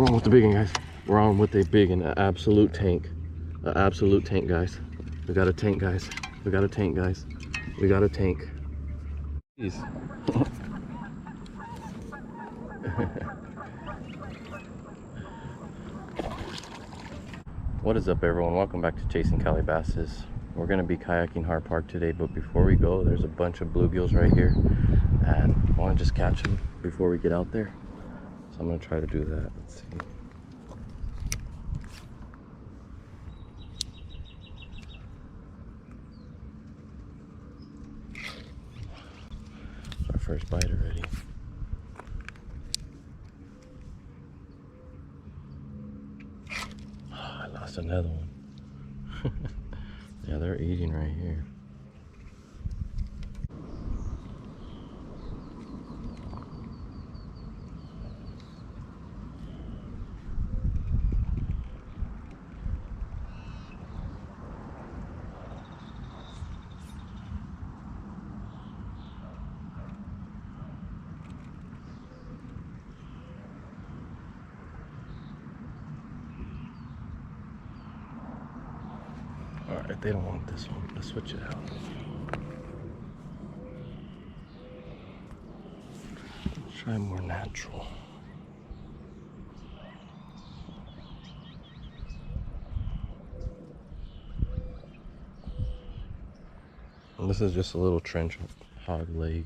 We're on with the big one, guys. We're on with a big and an absolute tank. An absolute tank, guys. We got a tank, guys. We got a tank, guys. We got a tank. Jeez. What is up, everyone? Welcome back to Chasing Cali Basses. We're going to be kayaking Hart Park today, but before we go, there's a bunch of bluegills right here, and I want to just catch them before we get out there. So I'm going to try to do that. Let's see. It's our first bite already. Oh, I lost another one. Yeah, they're eating right here. Alright, they don't want this one. Let's switch it out. Let's try more natural. And this is just a little trench hog leg.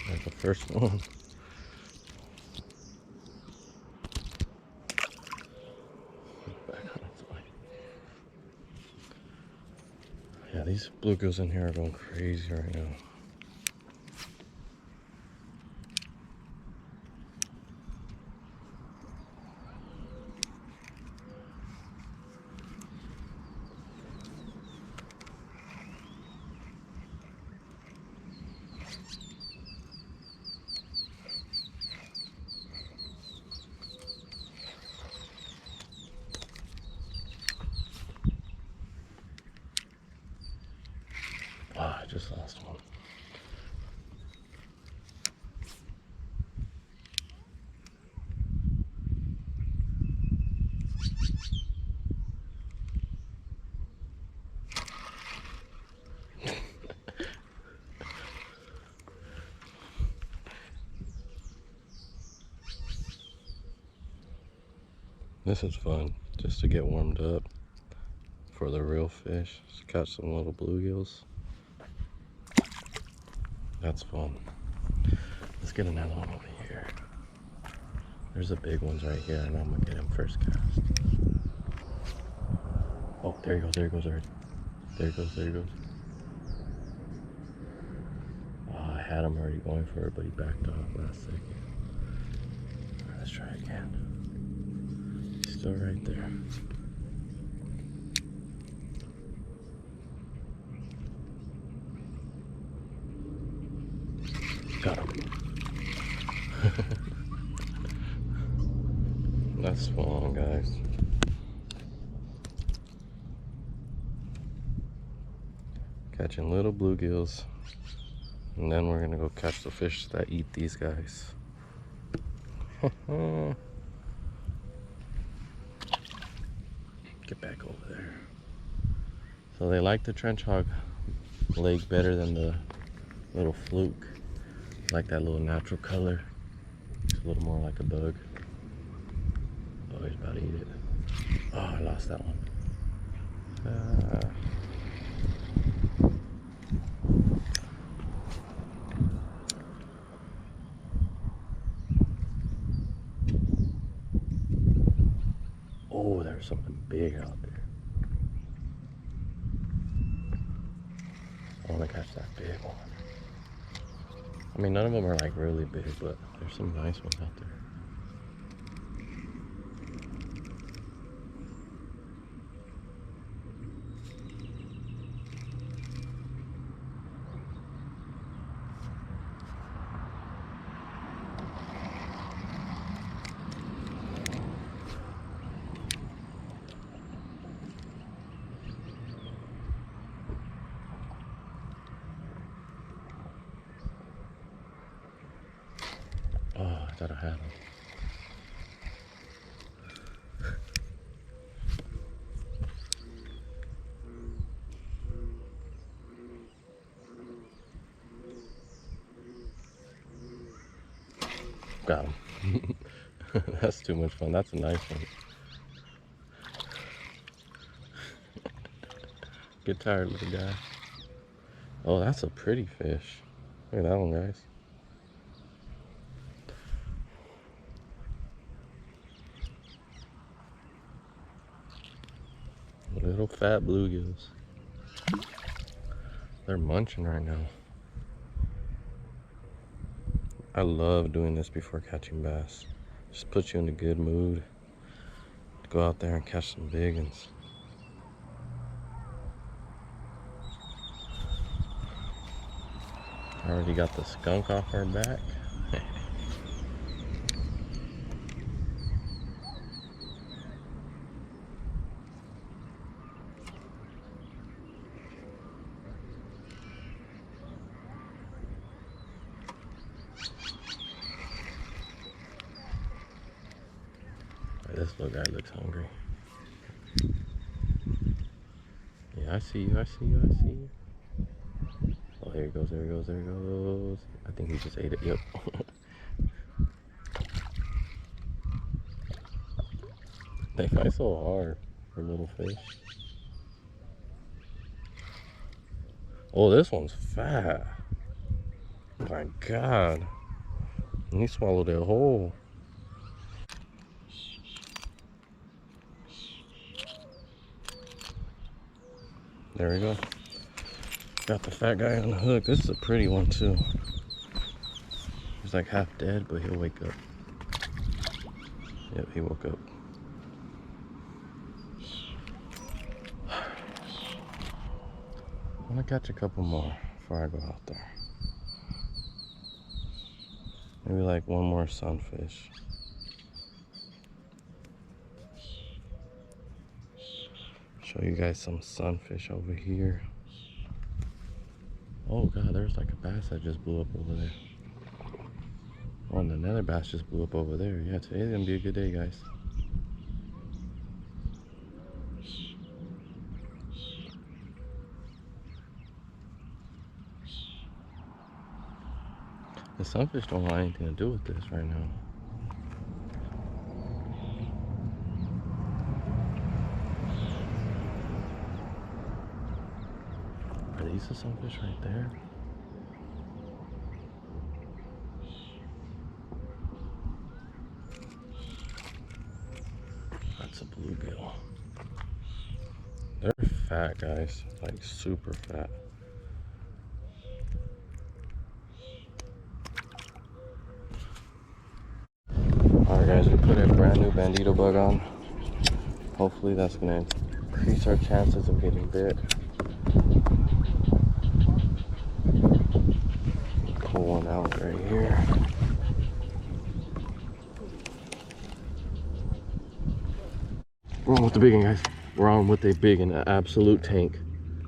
There's the first one. Yeah, these bluegills in here are going crazy right now. Ah, I just lost one. This is fun, just to get warmed up for the real fish. Just catch some little bluegills. That's fun. Let's get another one over here. There's the big ones right here, and I'm gonna get him first cast. Oh, there he goes, there he goes already. There he goes, there he goes. Oh, I had him already going for it, but he backed off last second. Alright, let's try again. He's still right there. Got him. That's fun, guys. Catching little bluegills, and then we're gonna go catch the fish that eat these guys. Get back over there. So they like the trench hog leg better than the little fluke. Like that little natural color. It's a little more like a bug. Oh, he's about to eat it. Oh, I lost that one. Oh, there's something big out there. I want to catch that big one. I mean, none of them are like really big, but there's some nice ones out there. I thought I had him. Got him. That's too much fun. That's a nice one. Get tired, little guy. Oh, that's a pretty fish. Look at that one, guys. Little fat bluegills. They're munching right now. I love doing this before catching bass. Just puts you in a good mood to go out there and catch some big ones. Already got the skunk off our back. This little guy looks hungry. Yeah, I see you, I see you, I see you. Oh, there he goes, there he goes, there he goes. I think he just ate it, yep. They fight so hard for little fish. Oh, this one's fat. My God. And he swallowed it whole. There we go. Got the fat guy on the hook. This is a pretty one too. He's like half dead, but he'll wake up. Yep, he woke up. I'm gonna catch a couple more before I go out there. Maybe like one more sunfish. Show you guys some sunfish over here. Oh God, there's like a bass that just blew up over there. Oh, and another bass just blew up over there. Yeah, today's gonna be a good day, guys. The sunfish don't want anything to do with this right now. Are these the sunfish right there? That's a bluegill. They're fat, guys. Like super fat. Alright guys, we put a brand new bandito bug on. Hopefully that's gonna increase our chances of getting bit. Pull one out right here. We're on with the big one, guys. We're on with a big one, an absolute tank.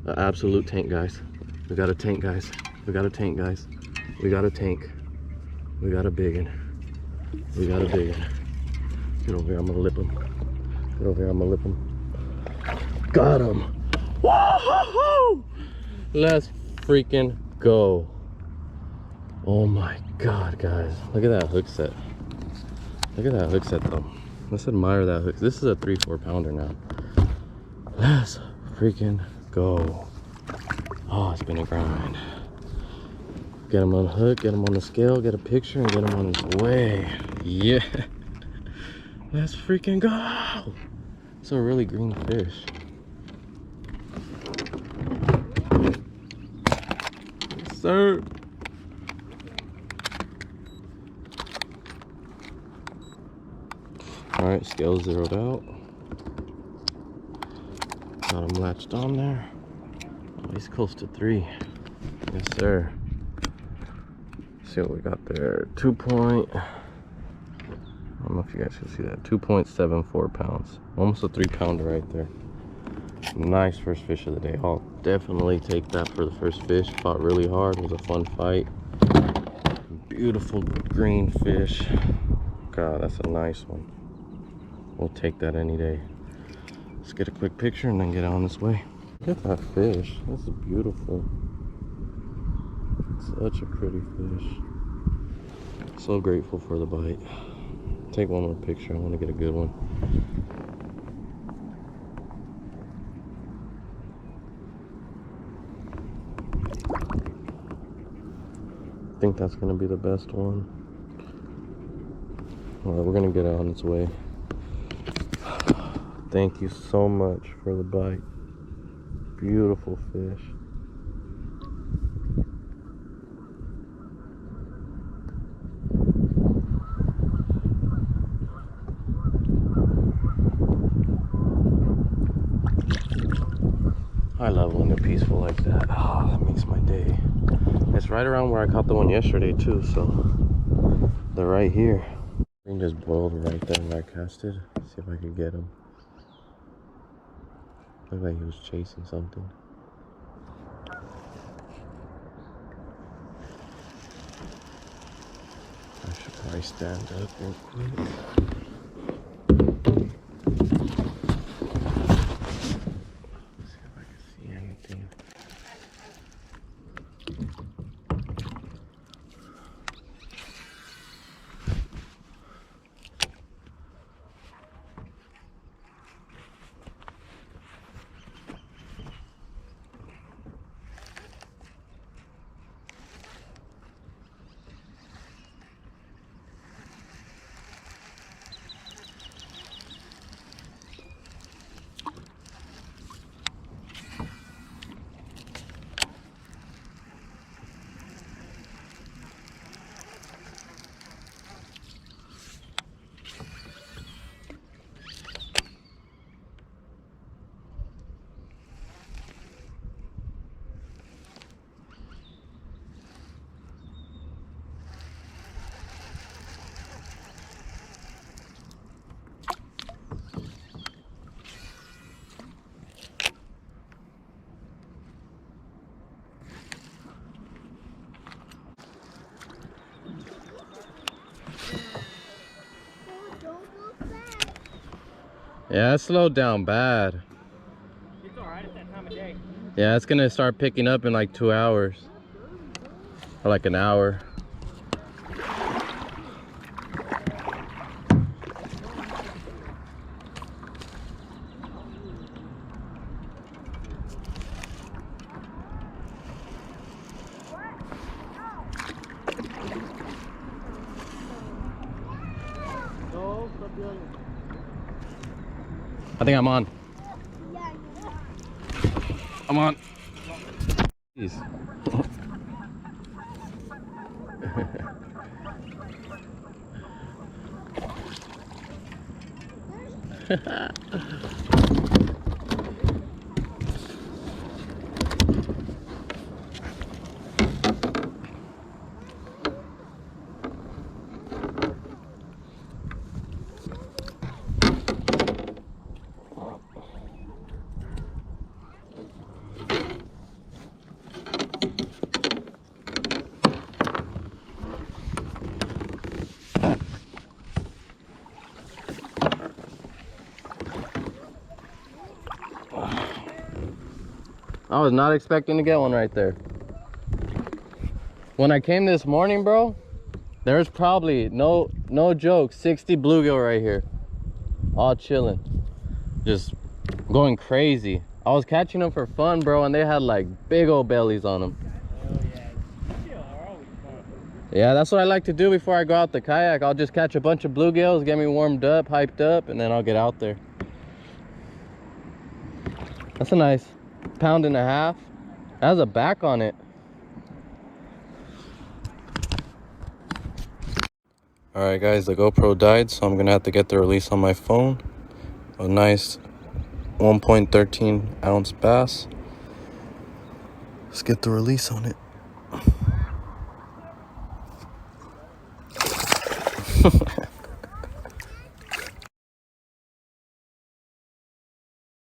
An absolute tank, guys. We got a tank, guys. We got a tank, guys. We got a tank. We got a big one. We got a big one. Get over here, I'm gonna lip him. Get over here, I'm gonna lip him. Got him! Whoa! Let's freaking go. Oh my God, guys. Look at that hook set. Look at that hook set though. Let's admire that hook. This is a 3-4 pounder now. Let's freaking go. Oh, it's been a grind. Get him on the hook, get him on the scale, get a picture, and get him on his way. Yeah. Let's freaking go. It's a really green fish. Yes, sir. Alright, scale zeroed out. Got him latched on there. Oh, he's close to 3. Yes, sir. See what we got there. 2 point. I don't know if you guys can see that. 2.74 pounds. Almost a 3-pounder right there. Nice first fish of the day. I'll definitely take that for the first fish. Fought really hard. It was a fun fight. Beautiful green fish. God, that's a nice one. We'll take that any day. Let's get a quick picture and then get on this way. Look at that fish. This is beautiful. Such a pretty fish. So grateful for the bite. Take one more picture. I want to get a good one. I think that's going to be the best one. Alright, we're going to get it on its way. Thank you so much for the bite. Beautiful fish. I love when they're peaceful like that. Oh, that makes my day. It's right around where I caught the one yesterday too, so they're right here. He just boiled right there where I casted. See if I can get him. Looked like he was chasing something. I should probably stand up real quick. See if I can see anything. Yeah, it slowed down bad. It's alright at that time of day. Yeah, it's gonna start picking up in like 2 hours. Or like an hour. I think I'm on. I'm on. Jeez. I was not expecting to get one right there. When I came this morning, bro, there's probably, no joke, 60 bluegill right here. All chilling. Just going crazy. I was catching them for fun, bro, and they had like big old bellies on them. Yeah, that's what I like to do before I go out the kayak. I'll just catch a bunch of bluegills, get me warmed up, hyped up, and then I'll get out there. That's a nice 1.5 pounds. It has a back on it. Alright guys, the GoPro died, so I'm gonna have to get the release on my phone. A nice 1.13 ounce bass. Let's get the release on it.